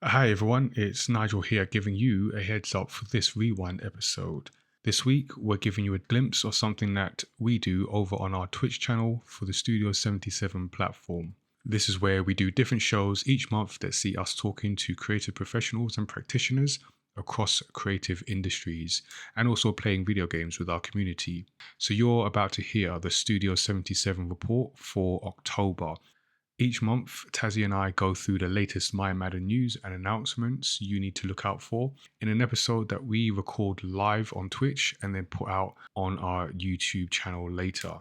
Hi everyone, it's Nigel here giving you a heads up for this rewind episode. This week, we're giving you a glimpse of something that we do over on our Twitch channel for the Studio77 platform. This is where we do different shows each month that see us talking to creative professionals and practitioners across creative industries and also playing video games with our community. So you're about to hear the Studio77 report for October. Each month, Tazziii and I go through the latest mayamada news and announcements you need to look out for in an episode that we record live on Twitch and then put out on our YouTube channel later.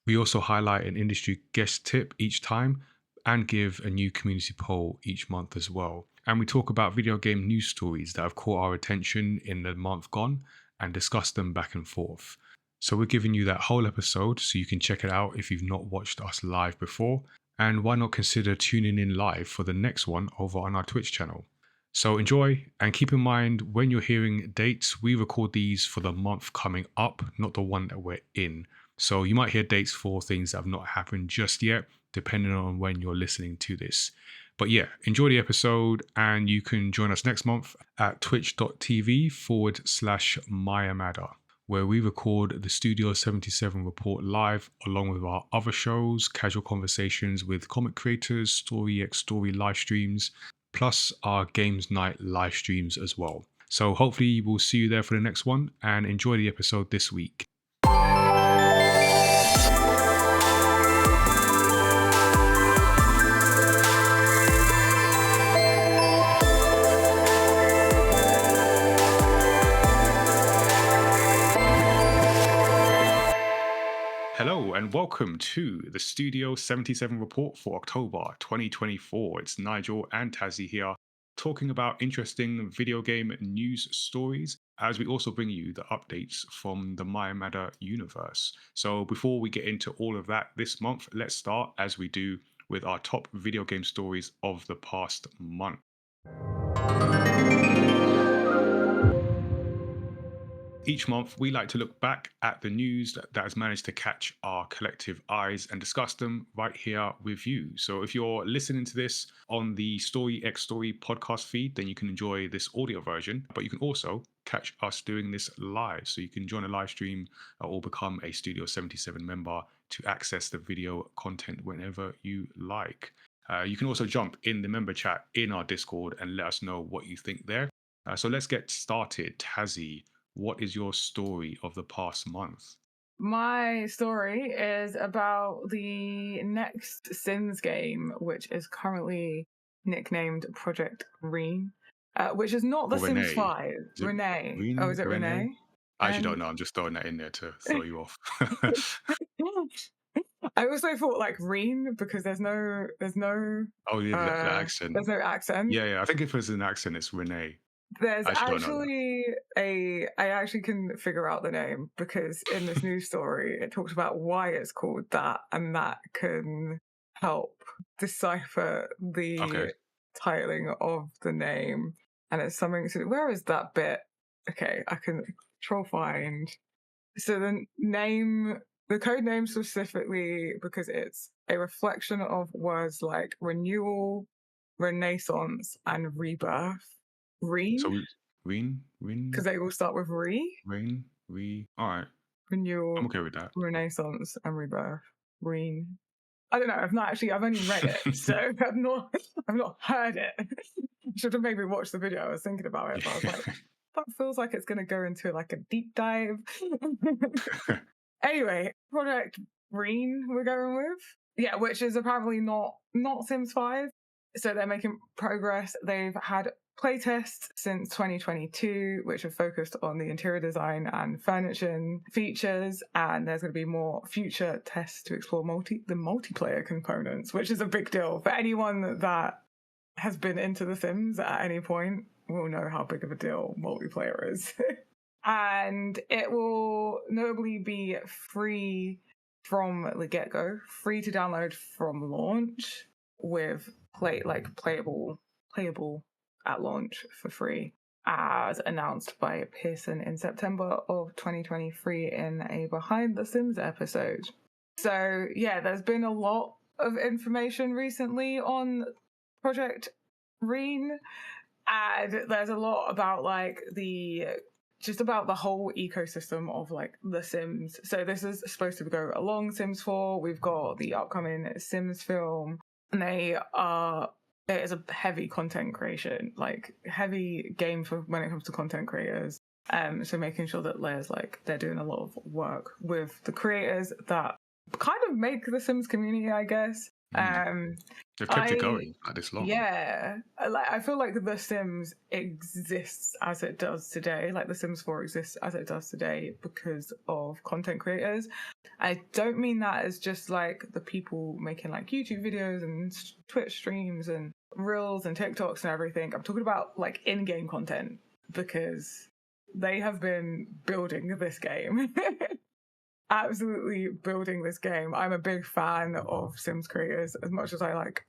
We also highlight an industry guest tip each time and give a new community poll each month as well. And we talk about video game news stories that have caught our attention in the month gone and discuss them back and forth. So we're giving you that whole episode so you can check it out if you've not watched us live before. And why not consider tuning in live for the next one over on our Twitch channel? So enjoy, and keep in mind when you're hearing dates, we record these for the month coming up, not the one that we're in. So you might hear dates for things that have not happened just yet, depending on when you're listening to this. But yeah, enjoy the episode, and you can join us next month at twitch.tv/mayamada, where we record the Studio77 Report live along with our other shows, casual conversations with comic creators, Story X Story live streams, plus our Games Night live streams as well. So hopefully we'll see you there for the next one, and enjoy the episode this week. Hello and welcome to the Studio77 Report for October 2024. It's Nigel and Tazziii here talking about interesting video game news stories as we also bring you the updates from the mayamada universe. So before we get into all of that this month, let's start as we do with our top video game stories of the past month. Each month, we like to look back at the news that has managed to catch our collective eyes and discuss them right here with you. So if you're listening to this on the Story X Story podcast feed, then you can enjoy this audio version, but you can also catch us doing this live. So you can join a live stream or become a Studio 77 member to access the video content whenever you like. You can also jump in the member chat in our Discord and let us know what you think there. So let's get started. Tazziii, what is your story of the past month? My story is about the next Sims game, which is currently nicknamed Project Rene, which is not The Sims 5. Rene. Rene? Oh, is it Rene? I actually don't know. I'm just throwing that in there to throw you off. I also thought like Rene because there's no. Oh yeah, the accent. There's no accent. Yeah. I think if there's an accent, it's Rene. There's actually I actually can figure out the name because in this news story it talks about why it's called that, and that can help decipher the titling of the name. And it's something to where is that bit? Okay, I can control find. So the code name specifically because it's a reflection of words like renewal, renaissance, and rebirth. Rene? So Rene? Because they all start with Rene? All right. Renewal. I'm okay with that. Renaissance and rebirth. Rene. I don't know. I've only read it, so I've not heard it. Should have maybe watched the video. I was thinking about it, but I was like, that feels like it's going to go into like a deep dive. Anyway, Project Rene we're going with. Yeah, which is apparently not Sims 5. So they're making progress. They've had playtests since 2022, which have focused on the interior design and furnishing features, and there's going to be more future tests to explore the multiplayer components, which is a big deal for anyone that has been into The Sims at any point. Will know how big of a deal multiplayer is. And it will notably be free from the get-go, free to download from launch, with playable at launch for free, as announced by Pearson in September of 2023 in a Behind the Sims episode. So yeah, there's been a lot of information recently on Project Rene, and there's a lot about like just about the whole ecosystem of like The Sims. So this is supposed to go along Sims 4. We've got the upcoming Sims film, and it is a heavy content creation, like heavy game for when it comes to content creators. So making sure that there's like they're doing a lot of work with the creators that kind of make the Sims community, I guess. They've kept it going at this long. Yeah, like I feel like The Sims exists as it does today. Like The Sims 4 exists as it does today because of content creators. I don't mean that as just like the people making like YouTube videos and Twitch streams and Reels and TikToks and everything. I'm talking about like in-game content because they have been building this game. Absolutely building this game. I'm a big fan of Sims creators as much as I like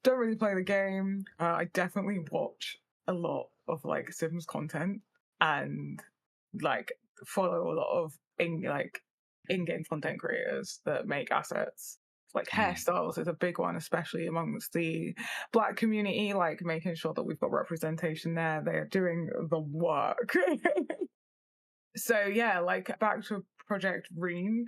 don't really play the game. I definitely watch a lot of like Sims content and like follow a lot of in-game content creators that make assets. Like hairstyles is a big one, especially amongst the Black community, like making sure that we've got representation there. They are doing the work. So yeah, like back to Project Rene,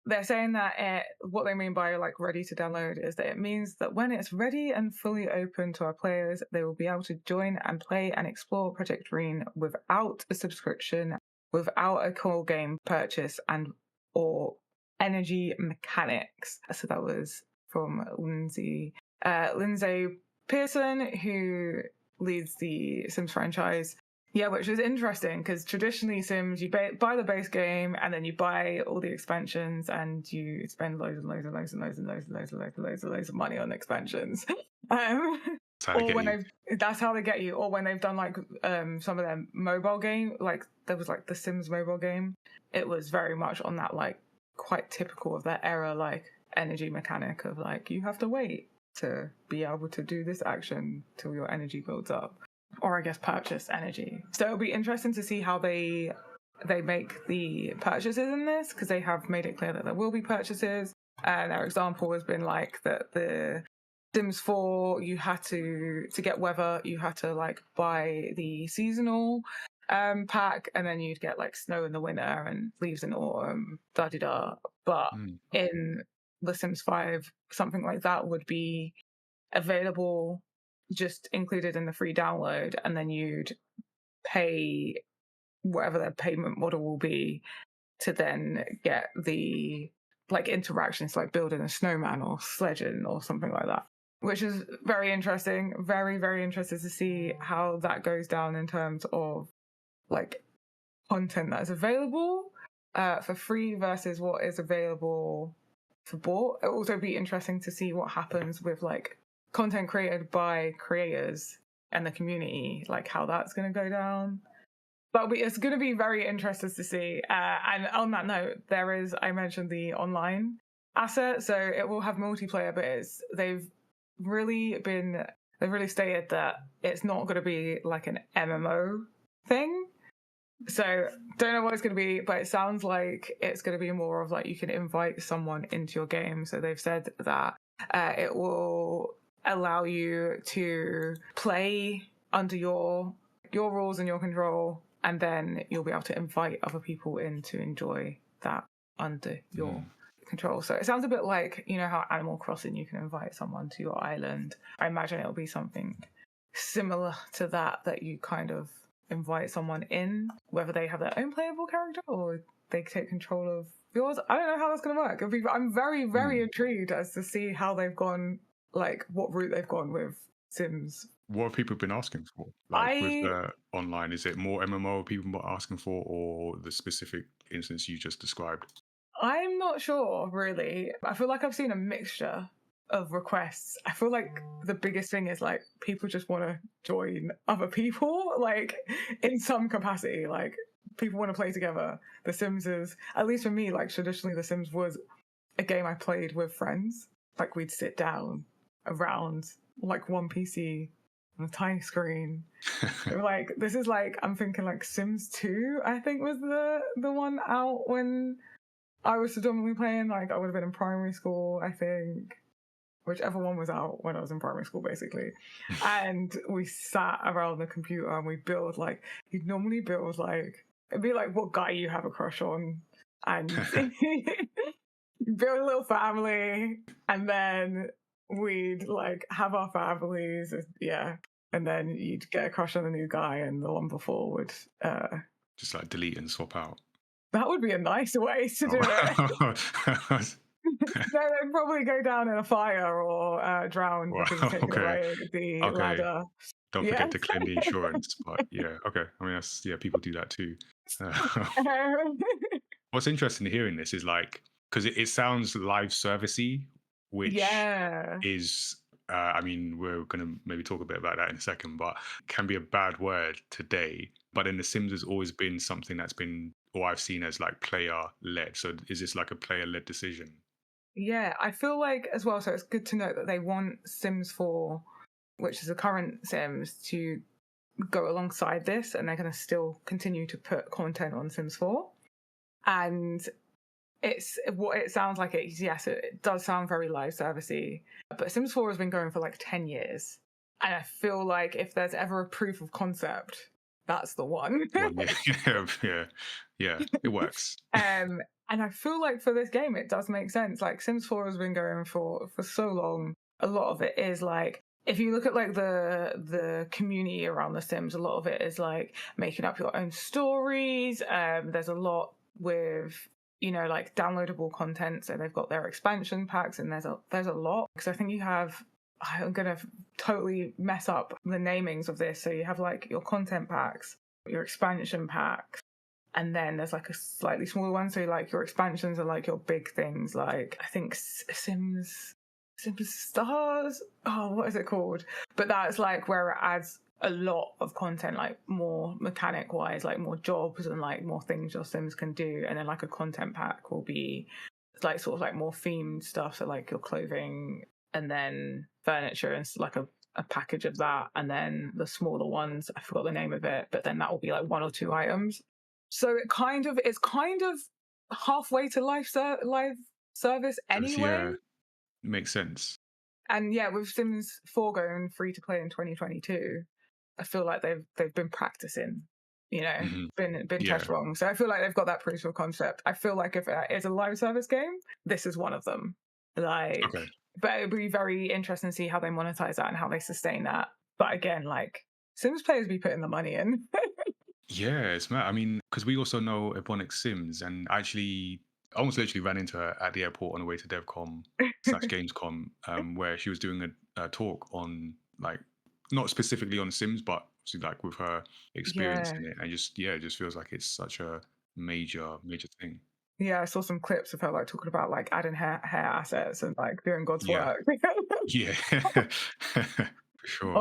they're saying that what they mean by like ready to download is that it means that when it's ready and fully open to our players, they will be able to join and play and explore Project Rene without a subscription, without a core game purchase, and or energy mechanics. So that was from Lindsay Pearson, who leads the Sims franchise. Yeah, which is interesting because traditionally Sims, you buy the base game and then you buy all the expansions and you spend loads and loads and loads and loads and loads and loads and loads and loads and loads of money on expansions. That's how they get you. Or when they've done like some of their mobile game, like there was like the Sims mobile game. It was very much on that like quite typical of that era, like energy mechanic of like you have to wait to be able to do this action till your energy builds up. Or I guess purchase energy. So it'll be interesting to see how they make the purchases in this, because they have made it clear that there will be purchases. And their example has been like that the Sims 4, you had to get weather, you had to like buy the seasonal pack, and then you'd get like snow in the winter and leaves in autumn, da-di-da. But in The Sims 5, something like that would be available, just included in the free download, and then you'd pay whatever their payment model will be to then get the like interactions like building a snowman or sledging or something like that, which is very interesting. Very, very interested to see how that goes down in terms of like content that is available for free versus what is available for bought. It'll also be interesting to see what happens with like content created by creators and the community, like how that's going to go down. But it's going to be very interesting to see. And on that note, I mentioned the online asset, so it will have multiplayer, but they've really stated that it's not going to be like an MMO thing. So don't know what it's going to be, but it sounds like it's going to be more of like you can invite someone into your game. So they've said that it will allow you to play under your rules and your control, and then you'll be able to invite other people in to enjoy that under your control. So it sounds a bit like, you know how Animal Crossing, you can invite someone to your island. I imagine it'll be something similar to that you kind of invite someone in, whether they have their own playable character or they take control of yours. I don't know how that's going to work. I'm very, very intrigued as to see how they've gone, like what route they've gone with Sims. What have people been asking for? Like with the online, is it more MMO people are asking for, or the specific instance you just described? I'm not sure, really. I feel like I've seen a mixture of requests. I feel like the biggest thing is like people just want to join other people, like in some capacity. Like people want to play together. The Sims is, at least for me, like traditionally The Sims was a game I played with friends. Like we'd sit down around like one PC on a tiny screen. Like this is like, I'm thinking like Sims 2, I think was the one out when I was predominantly playing. Like I would have been in primary school, I think. whichever one was out when I was in primary school, basically. And we sat around the computer and we build like, you'd normally build like, it'd be like what guy you have a crush on, and build a little family, and then we'd like have our families, and then you'd get a crush on a new guy, and the one before would just like delete and swap out. that would be a nice way to do it. They'd probably go down in a fire or drown because of taking away the ladder. Don't forget to claim the insurance. But okay. I mean, people do that too. What's interesting hearing this is like, because it sounds live servicey, which is, I mean, we're going to maybe talk a bit about that in a second, but can be a bad word today. But in The Sims has always been something that's been, or I've seen as like player-led. So is this like a player-led decision? Yeah, I feel like as well, so it's good to note that they want Sims 4, which is the current Sims, to go alongside this, and they're going to still continue to put content on Sims 4. And it's what it sounds like. It does sound very live servicey, but Sims 4 has been going for like 10 years. And I feel like if there's ever a proof of concept, that's the one. Yeah, it works. And I feel like for this game, it does make sense. Like Sims 4 has been going for so long. A lot of it is like, if you look at like the community around The Sims, a lot of it is like making up your own stories. There's a lot with, like downloadable content. So they've got their expansion packs, and there's a lot. Because I think you have, I'm going to totally mess up the namings of this. So you have like your content packs, your expansion packs, and then there's like a slightly smaller one. So like your expansions are like your big things. Like I think Sims Stars. Oh, what is it called? But that's like where it adds a lot of content, like more mechanic wise, like more jobs and like more things your Sims can do. And then like a content pack will be like sort of like more themed stuff. So like your clothing and then furniture and like a package of that. And then the smaller ones, I forgot the name of it, but then that will be like 1 or 2 items. So it's kind of halfway to live service anyway. Yeah, makes sense. And with Sims 4 going free to play in 2022, I feel like they've been practicing, been test wrong. So I feel like they've got that proof of concept. I feel like if it is a live service game, this is one of them. Like, but it'd be very interesting to see how they monetize that and how they sustain that. But again, like Sims players be putting the money in. Yeah, it's mad. I mean, because we also know Ebonics Sims, and actually almost literally ran into her at the airport on the way to DevCon/Gamescom, where she was doing a talk on like, not specifically on Sims, but like with her experience in it. And it just feels like it's such a major thing. Yeah, I saw some clips of her like talking about like adding hair assets and like doing God's work. Yeah. For sure.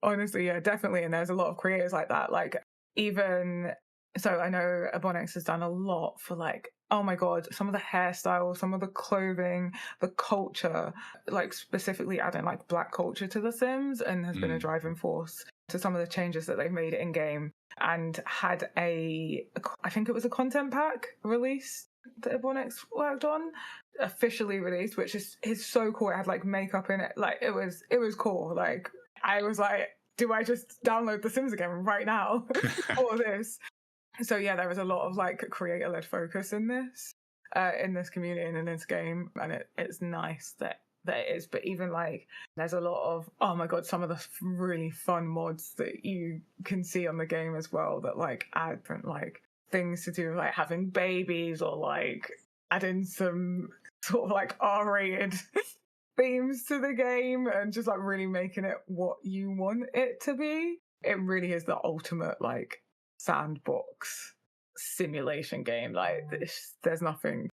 Honestly, yeah, definitely. And there's a lot of creators like that. Like even so, I know Ebonics has done a lot for like, oh my god, some of the hairstyles, some of the clothing, the culture, like specifically adding like Black culture to The Sims, and has been a driving force to some of the changes that they've made in game. And had I think it was a content pack release that Ebonics worked on, officially released, which is so cool. It had like makeup in it, like it was cool. Like I was like, do I just download The Sims again right now for this? So yeah, there was a lot of like creator-led focus in this community and in this game, and it's nice that it is. But even like there's a lot of, oh my god, some of the really fun mods that you can see on the game as well that like add different like things to do with like having babies, or like adding some sort of like R-rated themes to the game, and just like really making it what you want it to be. It really is the ultimate like sandbox simulation game. Like this, there's nothing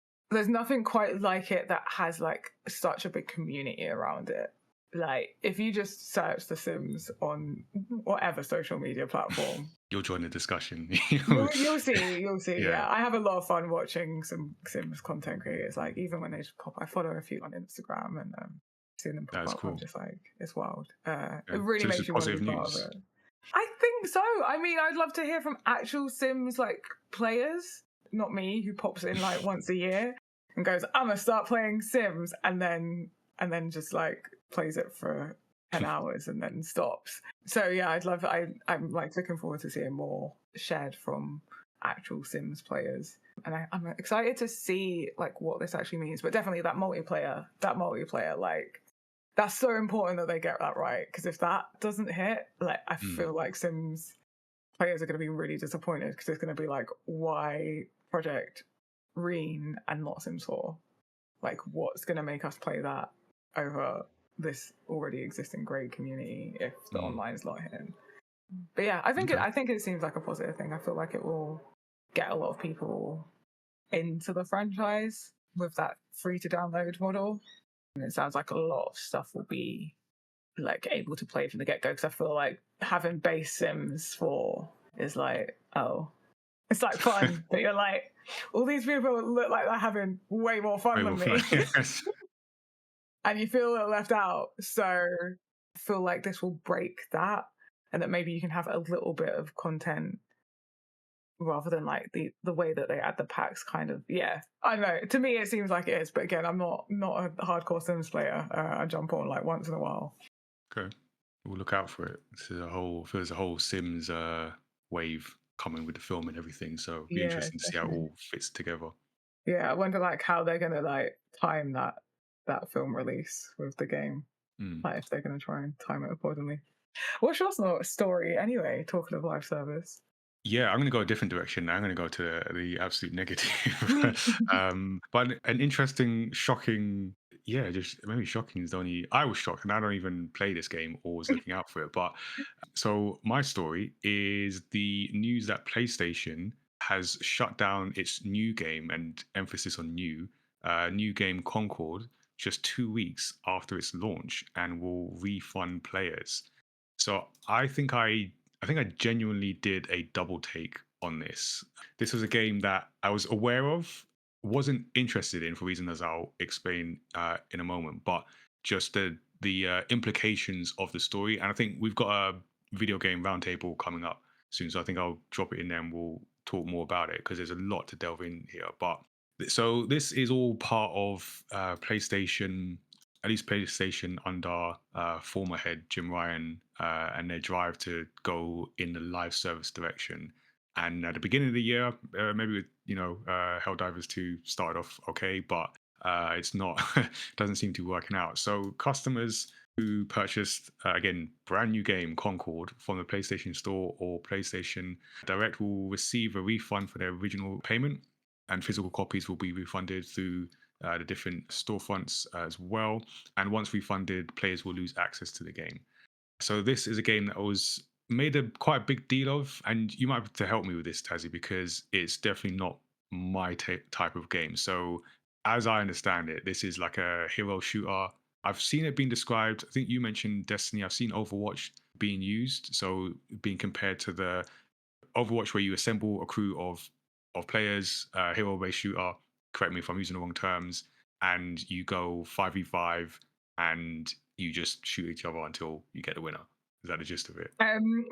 quite like it that has like such a big community around it. Like if you just search The Sims on whatever social media platform, you'll join the discussion. you'll see. Yeah, I have a lot of fun watching some Sims content creators. Like even when they just pop, I follow a few on Instagram and seeing them pop up. Cool. I'm just like, it's wild. It really makes you want to be part of it. I think so. I mean, I'd love to hear from actual Sims like players, not me, who pops in like once a year and goes, I'm gonna start playing Sims, and then and then just like plays it for 10 hours and then stops. So yeah, I'm like looking forward to seeing more shared from actual Sims players. And I'm excited to see like what this actually means. But definitely that multiplayer, like that's so important that they get that right. Because if that doesn't hit, like I feel like Sims players are going to be really disappointed because it's going to be like, why Project Rene and not Sims 4? Like, what's going to make us play that over this already existing great community if the online is not hitting? But yeah, I think it seems like a positive thing. I feel like it will get a lot of people into the franchise with that free to download model. And it sounds like a lot of stuff will be like able to play from the get-go, because I feel like having base Sims 4 is like, oh, it's like fun, but you're like, all these people look like they're having way more fun than me. Yes. And you feel a little left out. So I feel like this will break that, and that maybe you can have a little bit of content rather than like the way that they add the packs kind of. Yeah, I don't know. To me, it seems like it is. But again, I'm not a hardcore Sims player. I jump on like once in a while. Okay. We'll look out for it. There's a whole Sims wave coming with the film and everything. So it'll be interesting to see how it all fits together. Yeah, I wonder like how they're gonna like time that film release with the game. Like if they're gonna try and time it accordingly. What's your story anyway? Talking of live service. Yeah, I'm going to go a different direction. I'm going to go to the absolute negative. But an interesting, shocking, yeah, just maybe shocking is the only. I was shocked, and I don't even play this game or was looking out for it. But so my story is the news that PlayStation has shut down its new game, and emphasis on new game Concord, just 2 weeks after its launch, and will refund players. So I think I genuinely did a double take on this. This was a game that I was aware of, wasn't interested in for reasons as I'll explain in a moment, but just the implications of the story. And I think we've got a video game roundtable coming up soon, so I think I'll drop it in there and we'll talk more about it because there's a lot to delve in here. But so this is all part of PlayStation, at least PlayStation under former head Jim Ryan and their drive to go in the live service direction. And at the beginning of the year, maybe with Helldivers 2 started off okay, but it's not doesn't seem to be working out. So customers who purchased again brand new game Concord from the PlayStation Store or PlayStation Direct will receive a refund for their original payment, and physical copies will be refunded through the different storefronts as well. And once refunded, players will lose access to the game. So this is a game that was made a quite a big deal of, and you might have to help me with this, Tazziii, because it's definitely not my type of game. So as I understand it, this is like a hero shooter. I've seen it being described. I think you mentioned Destiny. I've seen Overwatch being used, so being compared to the Overwatch where you assemble a crew of players, hero-based shooter. Correct me if I'm using the wrong terms. And you go 5v5 and you just shoot each other until you get the winner. Is that the gist of it?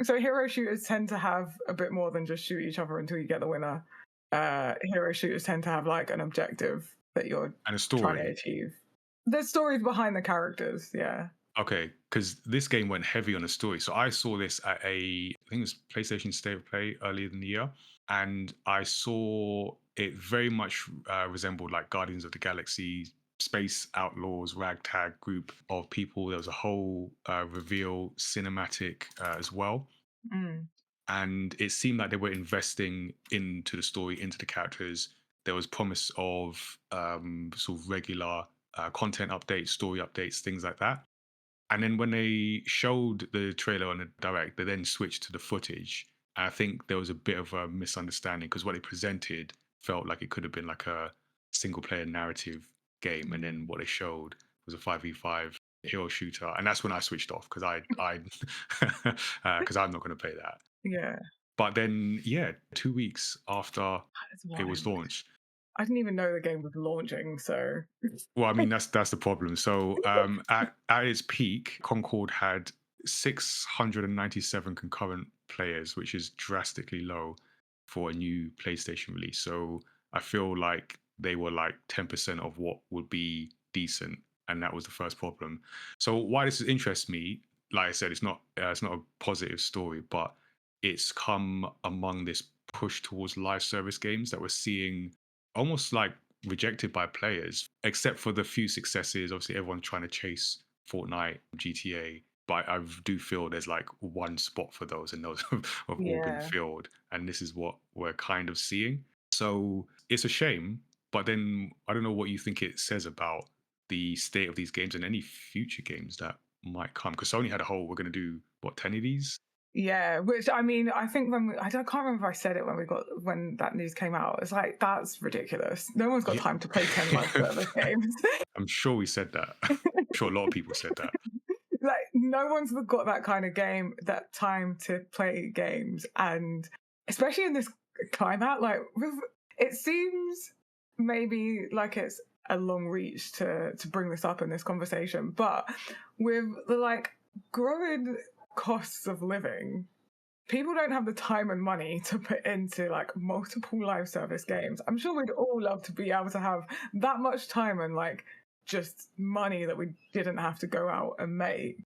So hero shooters tend to have a bit more than just shoot each other until you get the winner. Hero shooters tend to have like an objective that you're and a story trying to achieve. There's stories behind the characters, yeah. Okay, because this game went heavy on the story. So I saw this at I think it was PlayStation State of Play earlier in the year, and I saw it very much resembled like Guardians of the Galaxy, space outlaws, ragtag group of people. There was a whole reveal cinematic as well. And it seemed like they were investing into the story, into the characters. There was promise of sort of regular content updates, story updates, things like that. And then when they showed the trailer on the direct, they then switched to the footage. And I think there was a bit of a misunderstanding because what they presented felt like it could have been like a single player narrative game. And then what they showed was a 5v5 hero shooter. And that's when I switched off because because I'm not going to play that. Yeah. But then, 2 weeks after it was launched, I didn't even know the game was launching, so. Well, I mean that's the problem. So at its peak, Concord had 697 concurrent players, which is drastically low for a new PlayStation release. So I feel like they were like 10% of what would be decent and that was the first problem. So why this interests me, like I said, it's not a positive story, but it's come among this push towards live service games that we're seeing almost like rejected by players, except for the few successes. Obviously, everyone's trying to chase Fortnite, GTA, but I do feel there's like one spot for those, and those have all been Yeah. filled. And this is what we're kind of seeing. So it's a shame, but then I don't know what you think it says about the state of these games and any future games that might come. Because Sony had a whole, we're going to do what, 10 of these? Yeah, which I mean, I think I can't remember if I said it when that news came out. It's like, that's ridiculous. No one's got Yeah. time to play 10 live service games. I'm sure we said that. I'm sure a lot of people said that. Like, no one's got that kind of that time to play games, and especially in this climate, like it seems maybe like it's a long reach to bring this up in this conversation, but with the like growing costs of living, people don't have the time and money to put into like multiple live service games. I'm sure we'd all love to be able to have that much time and like just money that we didn't have to go out and make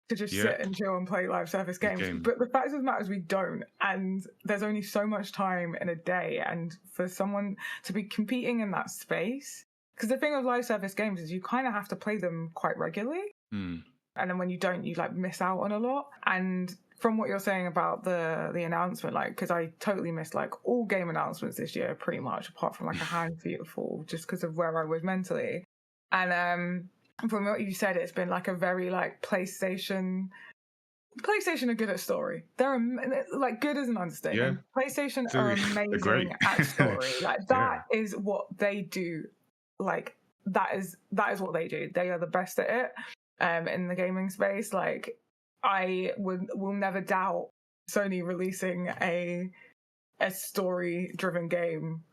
to just sit and chill and play live service games. But the fact of the matter is we don't, and there's only so much time in a day, and for someone to be competing in that space, because the thing with live service games is you kind of have to play them quite regularly, and then when you don't, you like miss out on a lot. And from what you're saying about the announcement, like, because I totally missed like all game announcements this year pretty much, apart from like a handful, just because of where I was mentally. And from what you said, it's been like a very like PlayStation are good at story. They're like, good as an understatement. Yeah. PlayStation are amazing at story. Like that is what they do. Like that is what they do. They are the best at it. In the gaming space, like I will never doubt Sony releasing a story-driven game,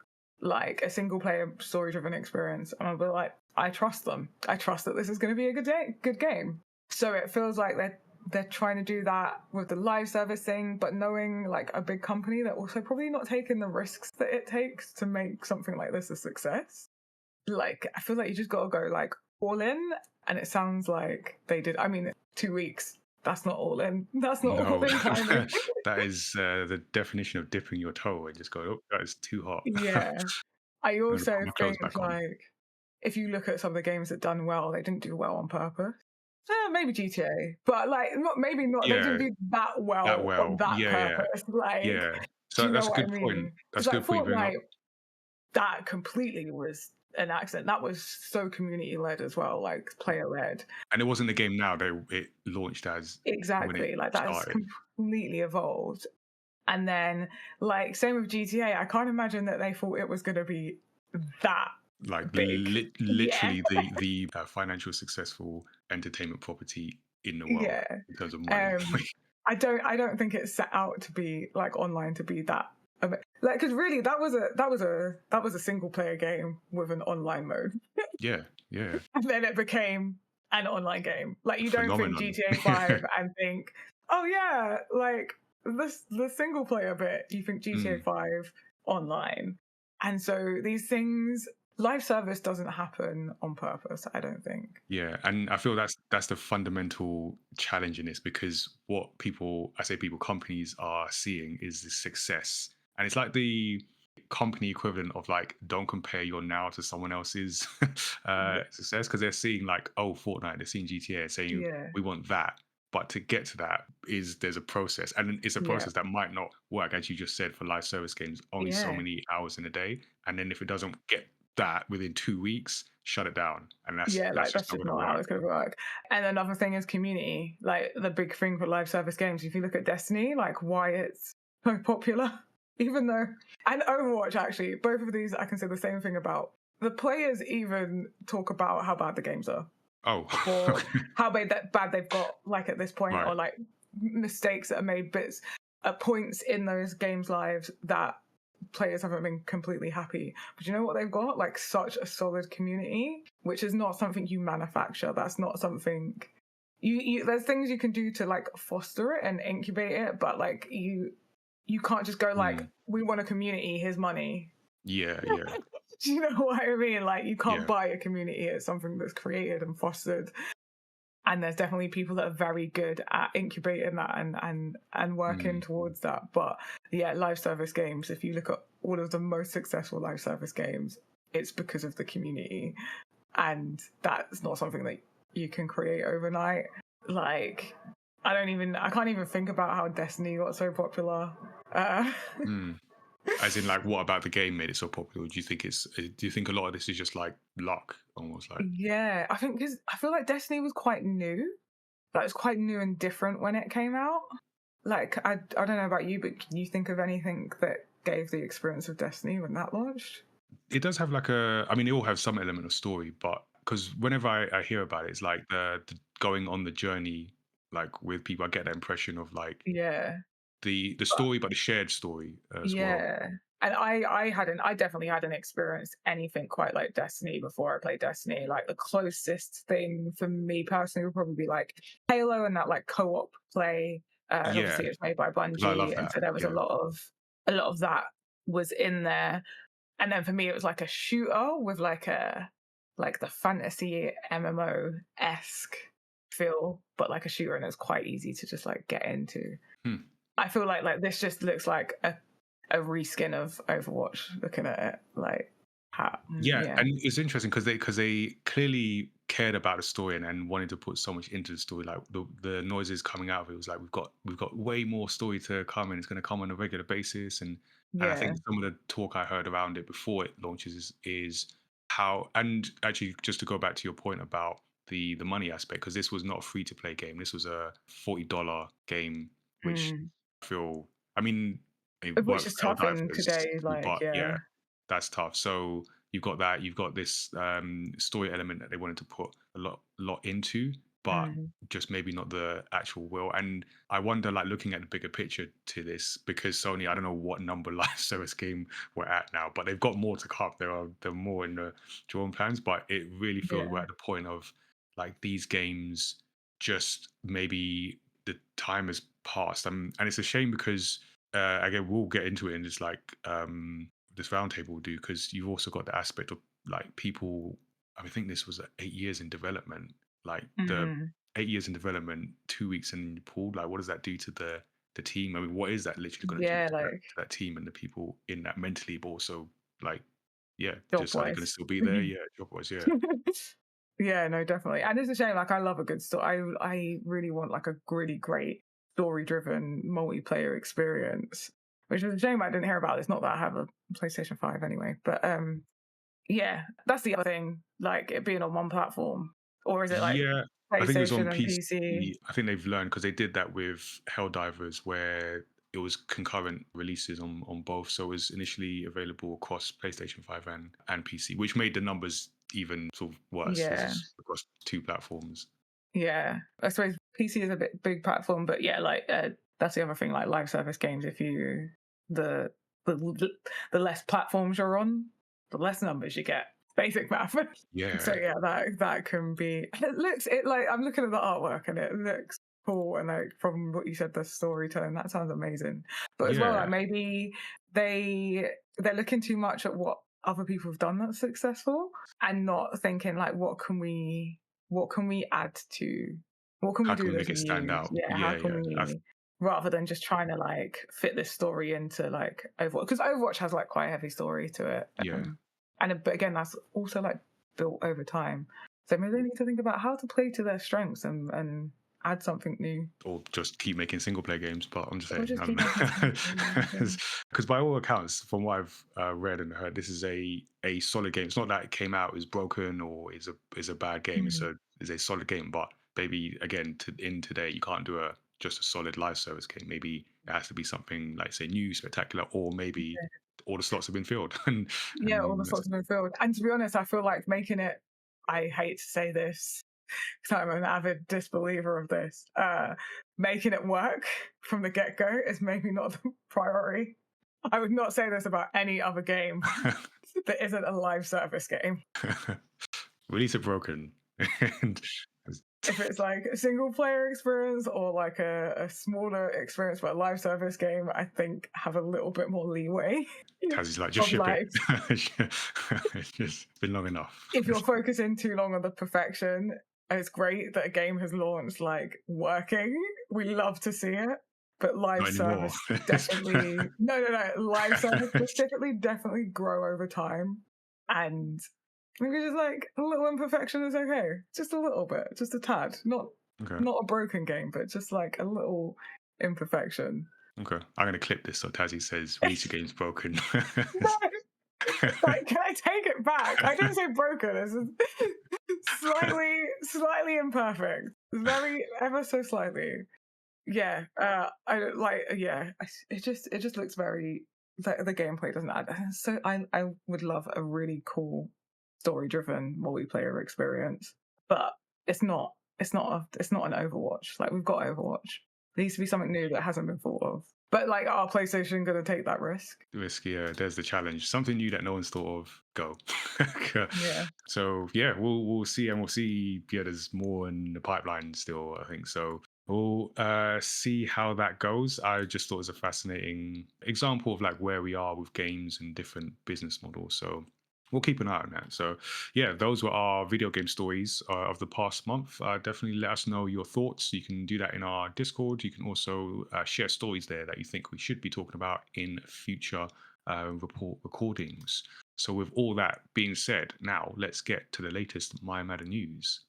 like a single-player story-driven experience, and I'll be like, I trust them. I trust that this is going to be a good game. So it feels like they're trying to do that with the live service thing, but knowing like a big company, they're also probably not taking the risks that it takes to make something like this a success. Like I feel like you just got to go like all in. And it sounds like they did. I mean, 2 weeks. That's not all in. That's not all in timing. That is the definition of dipping your toe and just going, oh, that is too hot. Yeah. I also think like if you look at some of the games that done well, they didn't do well on purpose. Maybe GTA, but like maybe not. Yeah, they didn't do that well on that purpose. Like, so that's a good point. That's a good point. Like, that completely was an accident. That was so community led as well, like player led. And it wasn't the game now. It launched as exactly like that's completely evolved. And then like same with GTA. I can't imagine that they thought it was going to be that like big. literally the financial successful entertainment property in the world in terms of money. I don't think it's set out to be like online to be that. Like, because really, that was a single player game with an online mode. yeah. And then it became an online game. Like, you don't think GTA 5 and think, oh yeah, like the single player bit. You think GTA 5 online, and so these things. Live service doesn't happen on purpose, I don't think. Yeah, and I feel that's the fundamental challenge in this, because what companies are seeing is the success. And it's like the company equivalent of like, don't compare your now to someone else's success, because they're seeing like, oh, Fortnite, they're seeing GTA, saying we want that. But to get to that there's a process, and it's a process that might not work, as you just said, for live service games, only so many hours in a day. And then if it doesn't get that within 2 weeks, shut it down. And that's just not how it's going to work. And another thing is community. Like the big thing for live service games, if you look at Destiny, like why it's so popular, even though, and Overwatch actually, both of these I can say the same thing about. The players even talk about how bad the games are. Oh. Or how bad they've got, like at this point, or like mistakes that are made, bits at points in those games' lives that players haven't been completely happy. But you know what they've got? Like such a solid community, which is not something you manufacture. That's not something you there's things you can do to like foster it and incubate it, but like you can't just go like, we want a community, here's money. Yeah. Do you know what I mean? Like, you can't Yeah. buy a community. It's something that's created and fostered. And there's definitely people that are very good at incubating that and working towards that. But yeah, live service games, if you look at all of the most successful live service games, it's because of the community. And that's not something that you can create overnight. Like, I can't even think about how Destiny got so popular. As in, like, what about the game made it so popular? Do you think a lot of this is just like luck, almost like? Yeah, I think because I feel like Destiny was quite new. Like, it was quite new and different when it came out. Like, I don't know about you, but can you think of anything that gave the experience of Destiny when that launched? It does have like I mean, it all has some element of story, but because whenever I hear about it, it's like the going on the journey, like with people, I get that impression of like Yeah. the story, but the shared story as well. Yeah. And I definitely hadn't experienced anything quite like Destiny before I played Destiny. Like, the closest thing for me personally would probably be like Halo and that like co-op play. And Yeah, obviously it's made by 'cause I love Bungie, and that. so there was Yeah, a lot of that was in there. And then for me it was like a shooter with like the fantasy MMO-esque feel, but like a shooter, and it's quite easy to just like get into. hmm. I feel like this just looks like a reskin of Overwatch. Looking at it, like, Yeah, yeah, and it's interesting because they clearly cared about the story and wanted to put so much into the story. Like the noises coming out of it was like we've got way more story to come, and it's going to come on a regular basis. And I yeah, think some of the talk I heard around it before it launches is how, and actually just to go back to your point about the money aspect, because this was not a free to play game. This was a $40 game, which mm. I feel, I mean, it Which worked is for tough in Helldivers, today. Like, but yeah, yeah, that's tough. So you've got that. You've got this story element that they wanted to put a lot into, but mm. just maybe not the actual will. And I wonder, like, looking at the bigger picture to this, because Sony, I don't know what number live service game we're at now, but they've got more to come. There are more in the drawing plans, but it really feels we're Yeah, at the point of like these games just maybe the time has passed. And it's a shame because again, we'll get into it in this like this roundtable will do, because you've also got the aspect of like people. I think this was 8 years in development. Like the mm. 8 years in development, 2 weeks in pool. Like, what does that do to the team? I mean, what is that literally going to do Yeah, to like, that team and the people in that mentally, but also like, yeah, job just are they going to wise. still be there? Yeah, job wise, yeah, Yeah, no, definitely. And it's a shame. Like, I love a good story. I really want like a really great story-driven multiplayer experience, which is a shame I didn't hear about. It's not that I have a PlayStation 5 anyway, but yeah, that's the other thing. Like, it being on one platform, or is it like yeah. I think it was on PlayStation and PC? PC. I think they've learned because they did that with Helldivers, where it was concurrent releases on both. So it was initially available across PlayStation 5 and PC, which made the numbers even sort of worse because Yeah, it's across two platforms. yeah. I suppose PC is a bit big platform, but yeah, like that's the other thing. Like, live service games, if you the the the less platforms you're on, the less numbers you get. Basic math. So Yeah, yeah, that can be. It like, I'm looking at the artwork and it looks cool, and like, from what you said, the storytelling, that sounds amazing. But as well, like, yeah. maybe they're looking too much at what other people have done that's successful, and not thinking like, what can we add to, what can we How can do we that's make it stand new? out? Yeah, how Yeah, can yeah. we, rather than just trying to like fit this story into like Overwatch, because Overwatch has like quite a heavy story to it. Yeah. But again, that's also like built over time. So maybe they need to think about how to play to their strengths and add something new. Or just keep making single player games. But I'm just Or saying, just keep making single player games. because by all accounts, from what I've read and heard, this is a solid game. It's not that it came out is broken or is a bad game. Mm. It's a solid game. But maybe again, in today, you can't do just a solid live service game. Maybe it has to be something like, say, new, spectacular, or maybe all the slots have been filled. Yeah, all the That's sorts have been filled. And to be honest, I feel like making it, I hate to say this because I'm an avid disbeliever of this, making it work from the get-go is maybe not the priority. I would not say this about any other game that isn't a live service game. release it broken. And if it's like a single player experience or like a smaller experience but a live service game, I think have a little bit more leeway. Tazzie's like, just Of ship like, it. It's just been long enough. if you're focusing too long on the perfection, it's great that a game has launched like working. We love to see it. But live Not anymore. service definitely no. Live service specifically definitely grow over time. And maybe just like a little imperfection is okay. Just a little bit, just a tad. Not a broken game, but just like a little imperfection. Okay. I'm going to clip this so Tazzie says Release Your Game's broken. No! Like, can I take it back? I didn't say broken. It's slightly imperfect. Very, ever so slightly. Yeah. I like. Yeah. It just looks very. The gameplay doesn't add. So I would love a really cool story-driven multiplayer experience, but it's not. It's not an Overwatch. Like, we've got Overwatch. There needs to be something new that hasn't been thought of. But like, are PlayStation going to take that risk? Yeah. There's the challenge. Something new that no one's thought of. Go. Yeah. So yeah, we'll see, and we'll see. Yeah, there's more in the pipeline still, I think. So we'll see how that goes. I just thought it was a fascinating example of like where we are with games and different business models. So we'll keep an eye on that. So yeah, those were our video game stories of the past month. Definitely let us know your thoughts. You can do that in our Discord. You can also share stories there that you think we should be talking about in future report recordings. So with all that being said, now let's get to the latest mayamada news.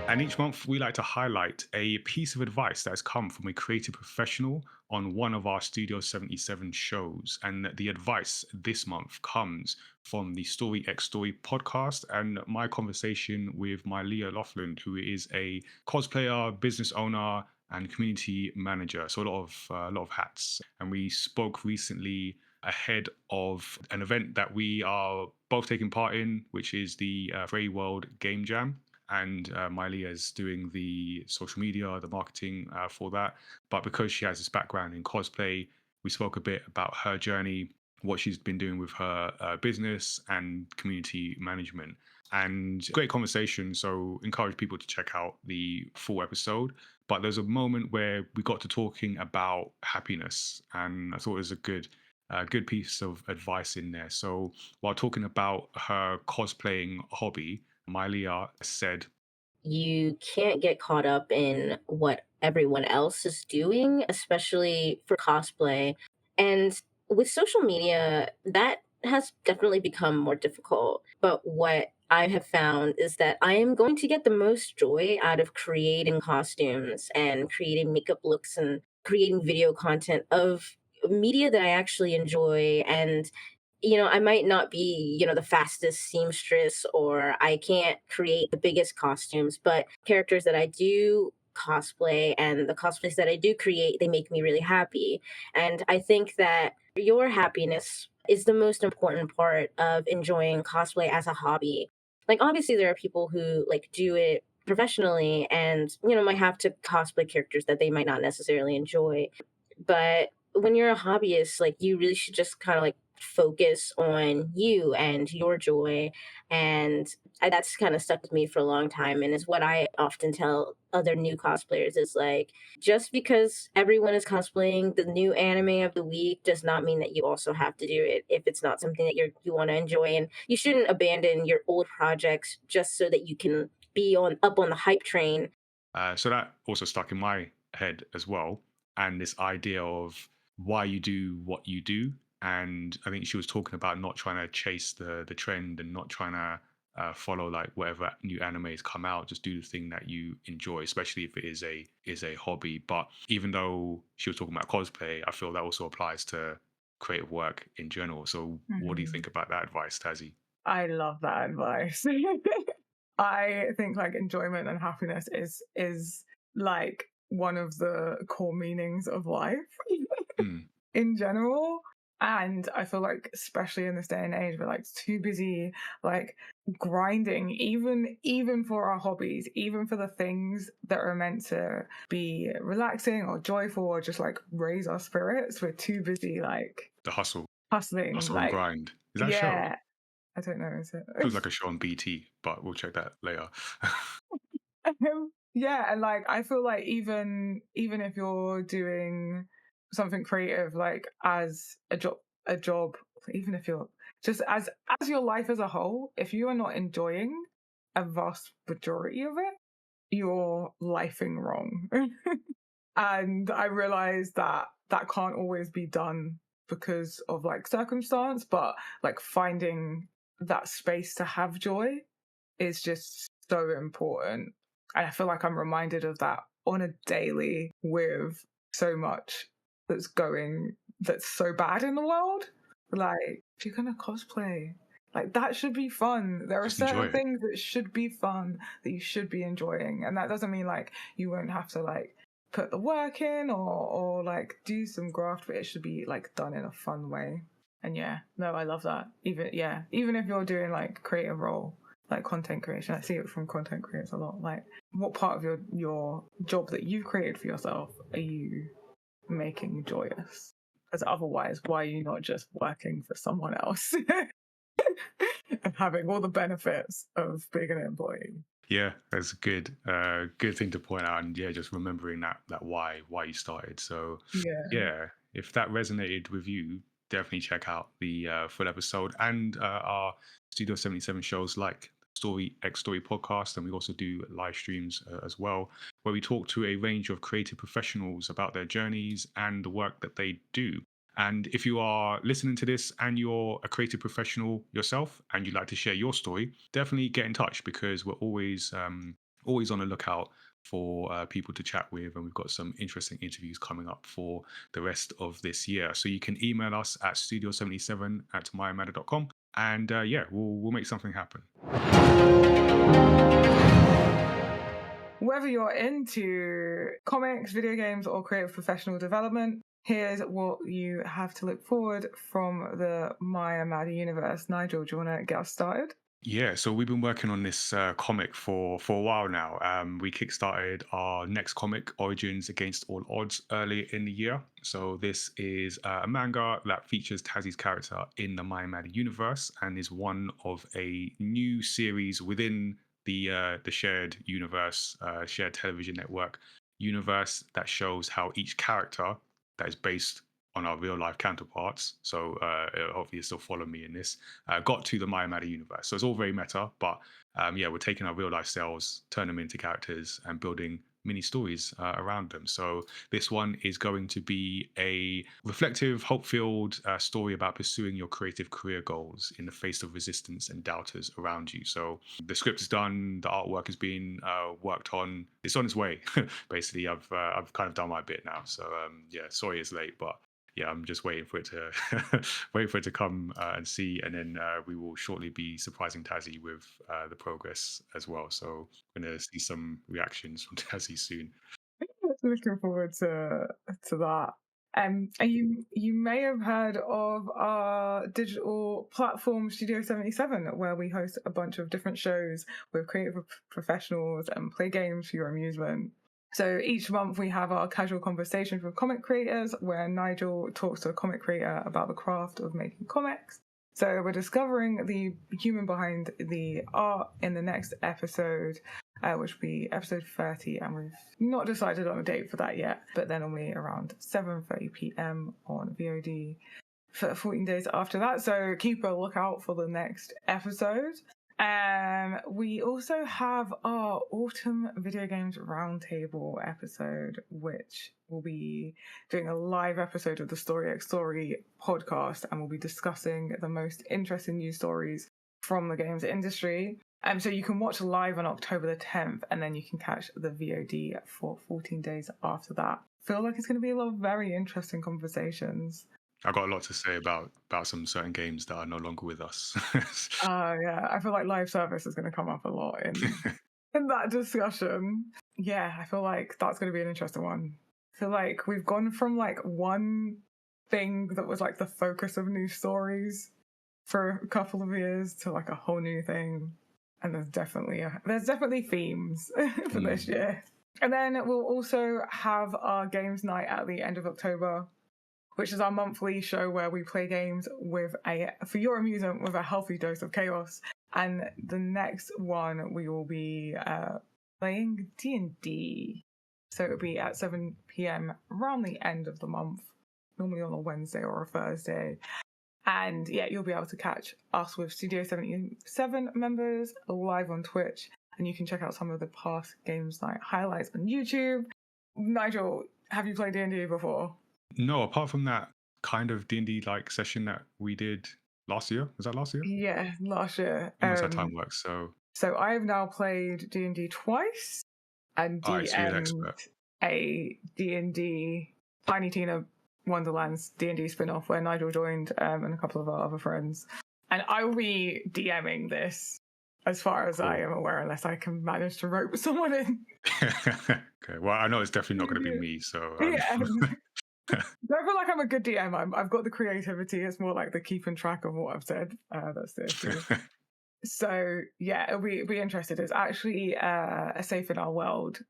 And each month, we like to highlight a piece of advice that has come from a creative professional on one of our Studio 77 shows. And the advice this month comes from the Story X Story podcast and my conversation with Leah Laughlin, who is a cosplayer, business owner, and community manager. So a lot of hats. And we spoke recently ahead of an event that we are both taking part in, which is the Free World Game Jam. And Miley is doing the social media, the marketing for that. But because she has this background in cosplay, we spoke a bit about her journey, what she's been doing with her business and community management. And great conversation. So encourage people to check out the full episode. But there's a moment where we got to talking about happiness, and I thought it was a good piece of advice in there. So while talking about her cosplaying hobby, Mylia said, you can't get caught up in what everyone else is doing, especially for cosplay. And with social media, that has definitely become more difficult. But what I have found is that I am going to get the most joy out of creating costumes and creating makeup looks and creating video content of media that I actually enjoy. And I might not be, the fastest seamstress, or I can't create the biggest costumes, but characters that I do cosplay and the cosplays that I do create, they make me really happy. And I think that your happiness is the most important part of enjoying cosplay as a hobby. Like, obviously, there are people who like do it professionally and, might have to cosplay characters that they might not necessarily enjoy. But when you're a hobbyist, like, you really should just kind of like focus on you and your joy. And that's kind of stuck with me for a long time, and is what I often tell other new cosplayers is like, just because everyone is cosplaying the new anime of the week does not mean that you also have to do it if it's not something that you want to enjoy. And you shouldn't abandon your old projects just so that you can be up on the hype train. So that also stuck in my head as well, and this idea of why you do what you do. And I think she was talking about not trying to chase the trend and not trying to follow like whatever new animes come out. Just do the thing that you enjoy, especially if it is a hobby. But even though she was talking about cosplay, I feel that also applies to creative work in general. So what do you think about that advice, Tazzie? I love that advice. I think like enjoyment and happiness is like one of the core meanings of life in general. And I feel like, especially in this day and age, we're like too busy, like grinding, even for our hobbies, even for the things that are meant to be relaxing or joyful or just like raise our spirits. We're too busy, like The hustling, like, and grind. Is that a show? yeah. I don't know, is it? Feels like a show on BT, but we'll check that later. Yeah, and like I feel like even if you're doing something creative like as a job, even if you're just as your life as a whole, if you are not enjoying a vast majority of it, you're lifing wrong. And I realized that that can't always be done because of like circumstance, but like finding that space to have joy is just so important. And I feel like I'm reminded of that on a daily with so much that's so bad in the world. Like, if you're going to cosplay, like that should be fun. There are Just enjoy certain it. things that should be fun that you should be enjoying. And that doesn't mean like you won't have to like put the work in or like do some graft, but it should be like done in a fun way. And yeah, no, I love that. Even if you're doing like creative role, like content creation, I see it from content creators a lot. Like, what part of your job that you've created for yourself are you making joyous? Because otherwise, why are you not just working for someone else and having all the benefits of being an employee? Yeah, that's a good thing to point out, and yeah, just remembering that why you started. So Yeah. yeah, if that resonated with you, definitely check out the full episode and our Studio 77 shows like Story X Story podcast, and we also do live streams as well, where we talk to a range of creative professionals about their journeys and the work that they do. And if you are listening to this and you're a creative professional yourself and you'd like to share your story, definitely get in touch because we're always on the lookout for people to chat with, and we've got some interesting interviews coming up for the rest of this year. So you can email us at studio77@mayamada.com, and yeah, we'll make something happen. Whether you're into comics, video games, or creative professional development, here's what you have to look forward from the mayamada universe. Nigel, do you want to get us started? Yeah, so we've been working on this comic for a while now. We kickstarted our next comic, Origins Against All Odds, earlier in the year. So this is a manga that features Tazzii's character in the mayamada universe and is one of a new series within the shared universe, shared television network universe that shows how each character that is based on our real life counterparts. So hopefully you still follow me in this. Got to the mayamada universe. So it's all very meta, but yeah, we're taking our real life selves, turn them into characters, and building mini stories around them. So this one is going to be a reflective, hope-filled story about pursuing your creative career goals in the face of resistance and doubters around you. So the script is done, the artwork has been worked on. It's on its way. Basically, I've kind of done my bit now. So yeah, sorry it's late, but yeah, I'm just waiting for it to wait for it to come and see, and then we will shortly be surprising Tazziii with the progress as well. So we're gonna see some reactions from Tazziii soon. Looking forward to that. And you may have heard of our digital platform Studio77, where we host a bunch of different shows with creative professionals and play games for your amusement. So each month we have our casual conversations with comic creators, where Nigel talks to a comic creator about the craft of making comics. So we're discovering the human behind the art in the next episode, which will be episode 30, and we've not decided on a date for that yet, but then normally around 7:30 p.m. on VOD for 14 days after that. So keep a lookout for the next episode. We also have our autumn video games roundtable episode, which will be doing a live episode of the Story X Story podcast, and we'll be discussing the most interesting news stories from the games industry. So you can watch live on October the 10th, and then you can catch the VOD for 14 days after that. Feel like it's going to be a lot of very interesting conversations. I got a lot to say about some certain games that are no longer with us. Yeah, I feel like live service is going to come up a lot in that discussion. Yeah, I feel like that's going to be an interesting one. I feel like we've gone from like one thing that was like the focus of news stories for a couple of years to like a whole new thing, and there's definitely themes for this year. And then we'll also have our games night at the end of October, which is our monthly show where we play games for your amusement with a healthy dose of chaos. And the next one we will be playing D&D. So it'll be at 7 p.m. around the end of the month, normally on a Wednesday or a Thursday. And yeah, you'll be able to catch us with Studio77 members live on Twitch. And you can check out some of the past games night highlights on YouTube. Nigel, have you played D&D before? No, apart from that kind of D&D like session that we did last year. Was that last year? Yeah, last year. Almost how time works. So I have now played D&D twice and DM'd a D&D Tiny Tina Wonderland's D&D spin-off where Nigel joined and a couple of our other friends. And I will be DMing this as far as I am aware, unless I can manage to rope someone in. Okay, well, I know it's definitely not going to be me, so... Yeah. I feel like I'm a good DM. I've got the creativity. It's more like the keeping track of what I've said. That's the issue. So, yeah, it'll be interested. It's actually a Safe in Our World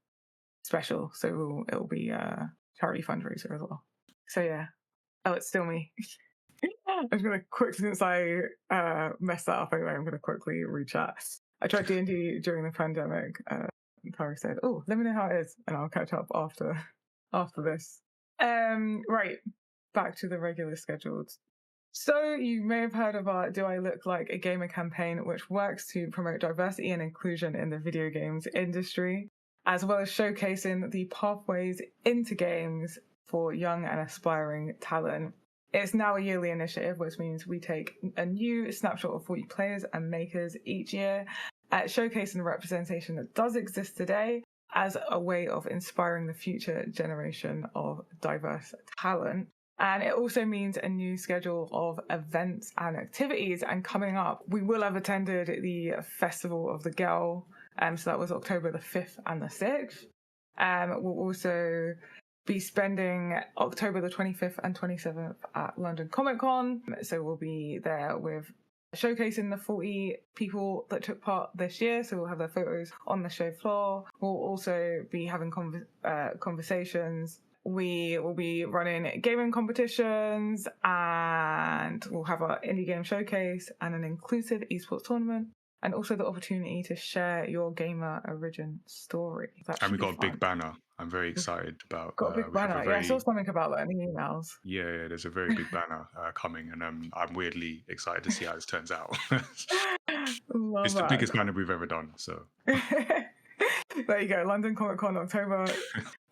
special, so it'll be a charity fundraiser as well. So, yeah. Oh, it's still me. I'm just going to since I messed that up anyway, I'm going to quickly rechat. I tried D&D during the pandemic. Tari said, "Oh, let me know how it is, and I'll catch up after this." Right, back to the regular scheduled. So you may have heard of our Do I Look Like a Gamer campaign, which works to promote diversity and inclusion in the video games industry, as well as showcasing the pathways into games for young and aspiring talent. It's now a yearly initiative, which means we take a new snapshot of 40 players and makers each year, showcasing the representation that does exist today as a way of inspiring the future generation of diverse talent. And it also means a new schedule of events and activities. And coming up, we will have attended the Festival of the Girl. So that was October the 5th and the 6th. We'll also be spending October the 25th and 27th at London Comic Con. So we'll be there with showcasing the 40 people that took part this year. So we'll have their photos on the show floor. We'll also be having conversations. We will be running gaming competitions, and we'll have our indie game showcase and an inclusive esports tournament, and also the opportunity to share your gamer origin story. And we got a big banner. I'm very excited about. Got a big banner. Yeah, I saw something about that in the emails. Yeah, there's a very big banner coming, and I'm weirdly excited to see how this turns out. It's the biggest banner we've ever done. So there you go, London Comic Con, October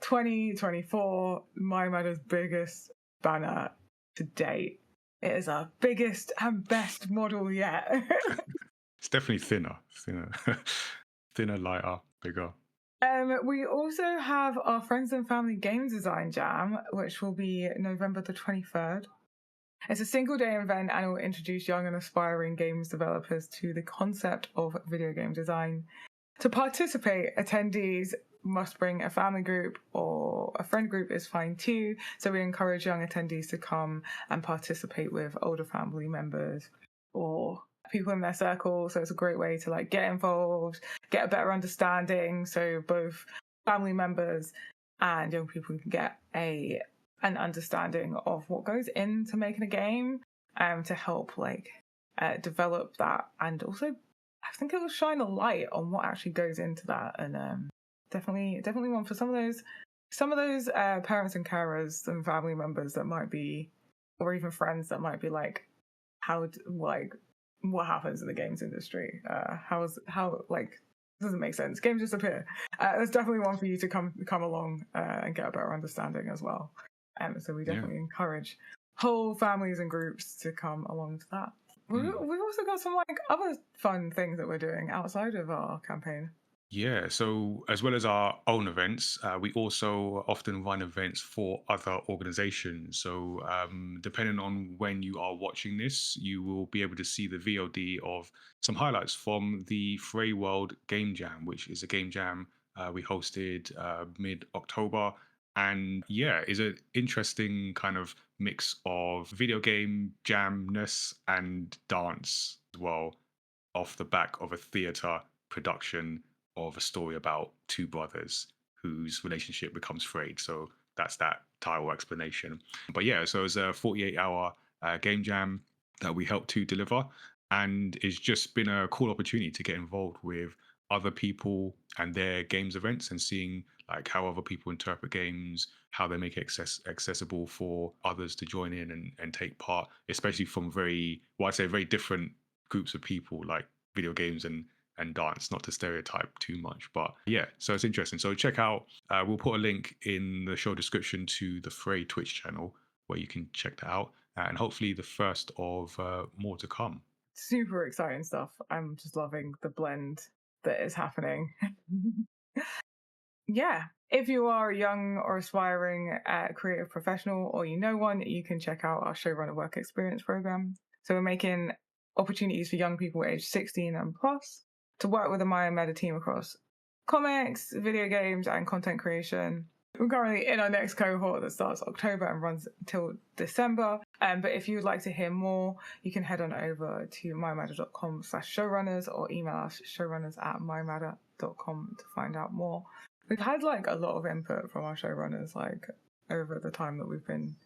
2024. Mayamada's biggest banner to date. It is our biggest and best model yet. It's definitely thinner, lighter, bigger. We also have our Friends and Family Game Design Jam, which will be November the 23rd. It's a single-day event, and it will introduce young and aspiring games developers to the concept of video game design. To participate, attendees must bring a family group, or a friend group is fine too. So we encourage young attendees to come and participate with older family members or people in their circle. So it's a great way to get involved, get a better understanding. So both family members and young people can get an understanding of what goes into making a game, to help develop that, and also I think it will shine a light on what actually goes into that. And definitely one for some of those parents and carers and family members that might be, or even friends that might be what happens in the games industry? How doesn't make sense. Games disappear. There's definitely one for you to come along and get a better understanding as well. So we definitely encourage whole families and groups to come along to that. We've also got some other fun things that we're doing outside of our campaign. Yeah, so as well as our own events, we also often run events for other organizations. So depending on when you are watching this, you will be able to see the VOD of some highlights from the Frey World Game Jam, which is a game jam we hosted mid-October. And yeah, is an interesting kind of mix of video game jamness and dance as well, off the back of a theatre production of a story about two brothers whose relationship becomes frayed. So that's that title explanation. But yeah, so it was a 48-hour game jam that we helped to deliver, and it's just been a cool opportunity to get involved with other people and their games events and seeing like how other people interpret games, how they make it accessible for others to join in and take part, especially from I'd say very different groups of people, like video games and dance, not to stereotype too much. But yeah, so it's interesting. So check out, we'll put a link in the show description to the Fray Twitch channel where you can check that out, and hopefully the first of more to come. Super exciting stuff. I'm just loving the blend that is happening. Yeah. If you are a young or aspiring creative professional, or you know one, you can check out our Showrunner Work Experience program. So we're making opportunities for young people aged 16 and plus to work with the mayamada team across comics, video games, and content creation. We're currently in our next cohort that starts October and runs until December. But if you would like to hear more, you can head on over to mayamada.com/showrunners or email us showrunners@mayamada.com to find out more. We've had like a lot of input from our showrunners like over the time that we've been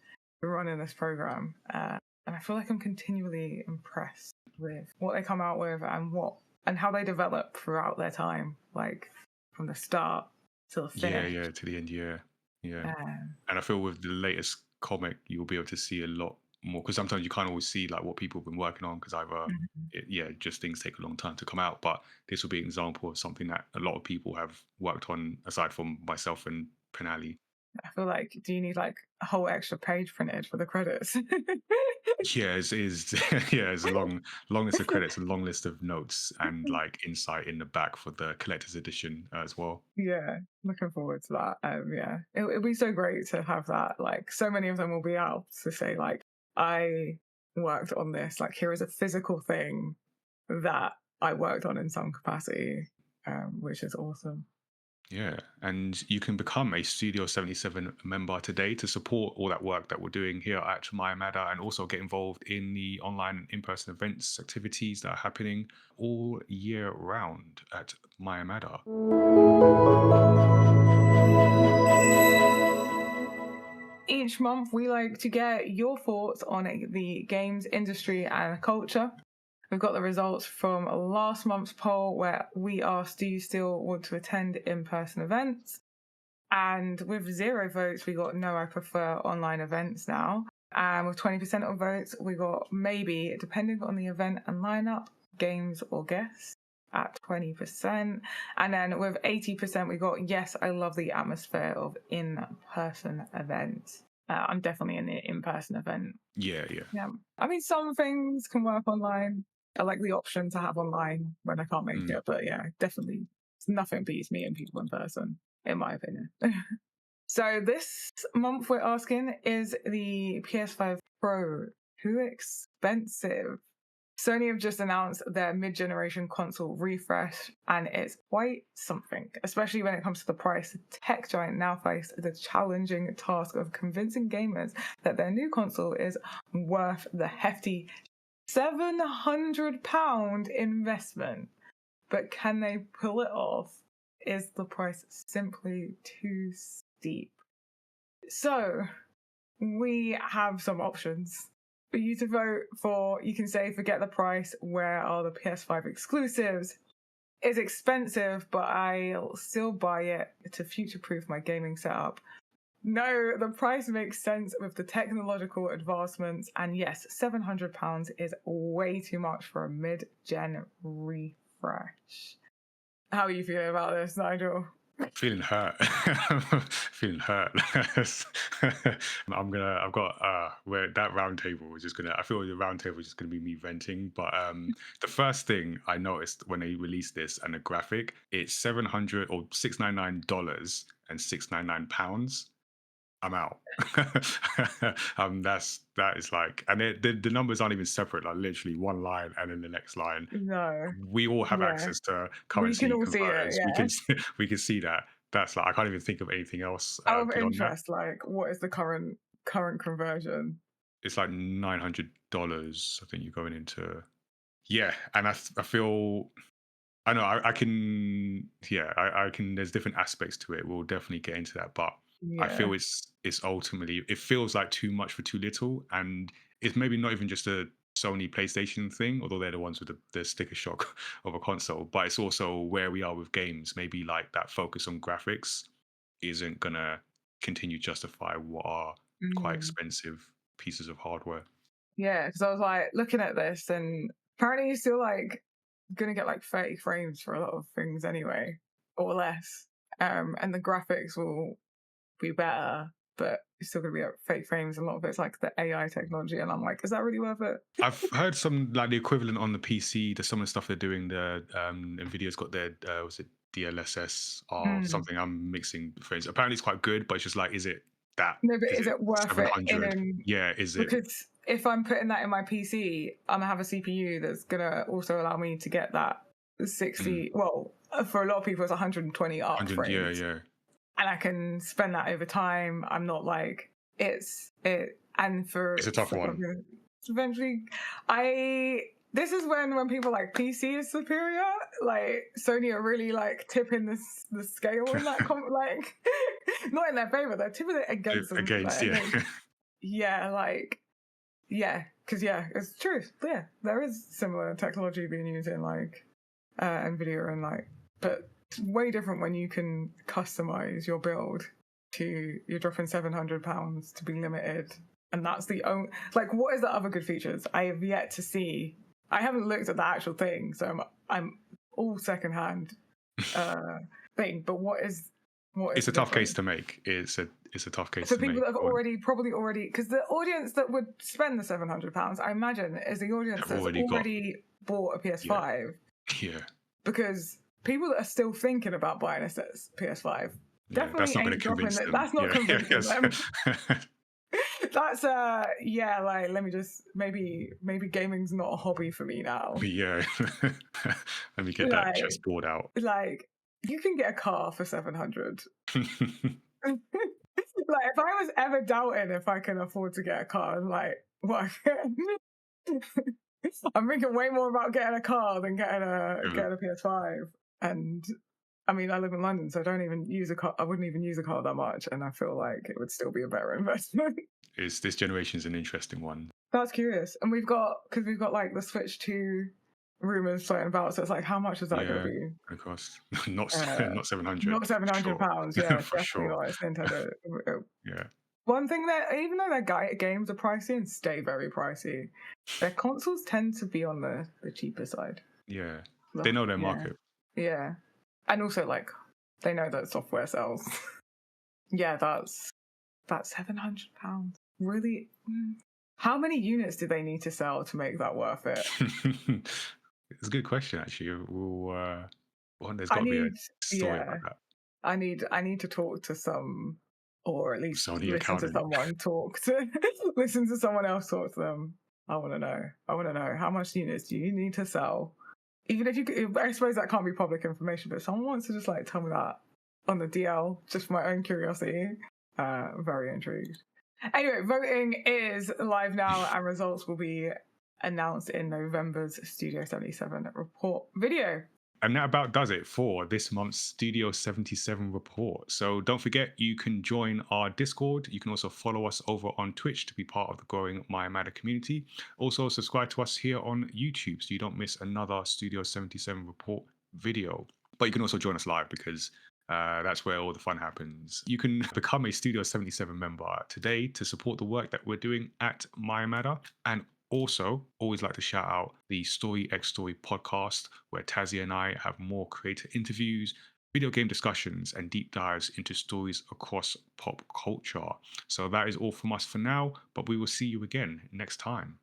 running this program. And I feel like I'm continually impressed with what they come out with and how they develop throughout their time, like from the start to the finish. Yeah, to the end, yeah. And I feel with the latest comic, you'll be able to see a lot more, because sometimes you can't always see like what people have been working on, because either just things take a long time to come out. But this will be an example of something that a lot of people have worked on, aside from myself and Penali. I feel like, do you need like a whole extra page printed for the credits? Yeah, it's a long list of credits, a long list of notes, and like insight in the back for the collector's edition as well. Yeah, looking forward to that. Yeah, it'll be so great to have that. Like, so many of them will be out to say like, I worked on this. Like, here is a physical thing that I worked on in some capacity, which is awesome. Yeah, and you can become a Studio 77 member today to support all that work that we're doing here at mayamada, and also get involved in the online in-person events, activities that are happening all year round at mayamada. Each month, we like to get your thoughts on the games industry and culture. We've got the results from last month's poll where we asked, do you still want to attend in-person events? And with 0 votes, we got no, I prefer online events now. And with 20% of votes, we got maybe, depending on the event and lineup, games or guests at 20%. And then with 80%, we got yes, I love the atmosphere of in-person events. I'm definitely an in-person event. Yeah. I mean, some things can work online. I like the option to have online when I can't make it. But yeah, definitely nothing beats meeting people in person, in my opinion. So this month we're asking, is the PS5 Pro too expensive? Sony have just announced their mid-generation console refresh, and it's quite something, especially when it comes to the price. The tech giant now face the challenging task of convincing gamers that their new console is worth the hefty £700 investment. But can they pull it off? Is the price simply too steep? So we have some options for you to vote for. You can say, forget the price, where are the PS5 exclusives? It's expensive, but I'll still buy it to future-proof my gaming setup. No, the price makes sense with the technological advancements, and yes, £700 is way too much for a mid-gen refresh. How are you feeling about this, Nigel? Feeling hurt. Feeling hurt. I've got where that round table is just gonna, I feel the round table is just gonna be me venting. But the first thing I noticed when they released this and the graphic, it's $700 or $699 and £699. I'm out. That is like, and the numbers aren't even separate. Like literally one line and then the next line. No. We all have access to currency We can all converters. see it, We can see that. That's like, I can't even think of anything else. Out of beyond interest, that. like, what is the current conversion? It's like $900. I think you're going into. Yeah, and I feel. I know I can. Yeah, I can. There's different aspects to it. We'll definitely get into that, but I Yeah. feel it's ultimately, it feels like too much for too little, and it's maybe not even just a Sony PlayStation thing, although they're the ones with the sticker shock of a console, but it's also where we are with games. Maybe like that focus on graphics isn't gonna continue justify what are quite Mm. expensive pieces of hardware. Yeah, because I was like looking at this, and apparently you're still like gonna get like 30 frames for a lot of things anyway, or less. And the graphics will be better, but it's still gonna be at 30 frames. A lot of it's like the AI technology, and I'm like, is that really worth it? I've heard some like the equivalent on the PC. The some of the stuff they're doing. The Nvidia's got their was it DLSS or Mm. something? I'm mixing phrase. Apparently, it's quite good, but it's just like, is it that? No, but Is is it it worth it 700? Yeah, is it? because if I'm putting that in my PC, I'm gonna have a CPU that's gonna also allow me to get that 60. Well, for a lot of people, it's 120 up 100? Yeah, frames, yeah. and I can spend that over time. I'm not like and It's a tough one. eventually, this is when people like PC is superior. Like Sony are really like tipping the scale in that like not in their favor. They're tipping it against them. Against, Like, yeah. yeah, like because it's true. Yeah, there is similar technology being used in like Nvidia and like, but it's way different when you can customize your build to you're dropping £700 to be limited, and that's the only like. What is the other good features? I have yet to see. I haven't looked at the actual thing, so I'm all secondhand thing. But what is It's a the tough case difference? to make. It's a tough case For to people make. that have probably already, because the audience that would spend the £700, I imagine, is the audience I've that's already got, already bought a yeah, PS5. yeah, Because people that are still thinking about buying a PS5 yeah. That's definitely not going to ain't dropping convince it. them. That's not Yeah, yeah, convincing yes. them. That's like let me just maybe gaming's not a hobby for me now. Yeah. Let me get that Like chessboard out. you can get a car for 700. Like if I was ever doubting if I can afford to get a car, I'm like, what? I'm thinking way more about getting a car than getting a PS5. And I mean, I live in London, so I don't even use a car. I wouldn't even use a car that much, and I feel like it would still be a better investment. This generation's an interesting one. That's curious, and we've got like the Switch 2 rumors floating about. So it's like, how much is that going to Yeah, be? of course. Not not 700. Not £700. Yeah, For definitely sure. not. It's Nintendo. Yeah. One thing that, even though their games are pricey and stay very pricey, their consoles tend to be on the cheaper side. Yeah. They know their Yeah. market. Yeah. And also, like, they know that software sells. Yeah, that's £700. Really? How many units do they need to sell to make that worth it? It's a good question, actually. There's I got to be a need, story about that. I need to talk to some, or at least Sony listen to accountant. someone listen to someone else talk to them. I want to know how much units do you need to sell? Even if I suppose that can't be public information, but if someone wants to just like tell me that on the DL, just for my own curiosity, very intrigued. Anyway, voting is live now, and results will be announced in November's Studio 77 Report video. And that about does it for this month's Studio 77 report. So don't forget, you can join our Discord. You can also follow us over on Twitch to be part of the growing mayamada community. Also, subscribe to us here on YouTube so you don't miss another Studio 77 report video. But you can also join us live because that's where all the fun happens. You can become a Studio 77 member today to support the work that we're doing at mayamada. And also, always like to shout out the Story X Story podcast, where Tazziii and I have more creator interviews, video game discussions, and deep dives into stories across pop culture. So that is all from us for now, but we will see you again next time.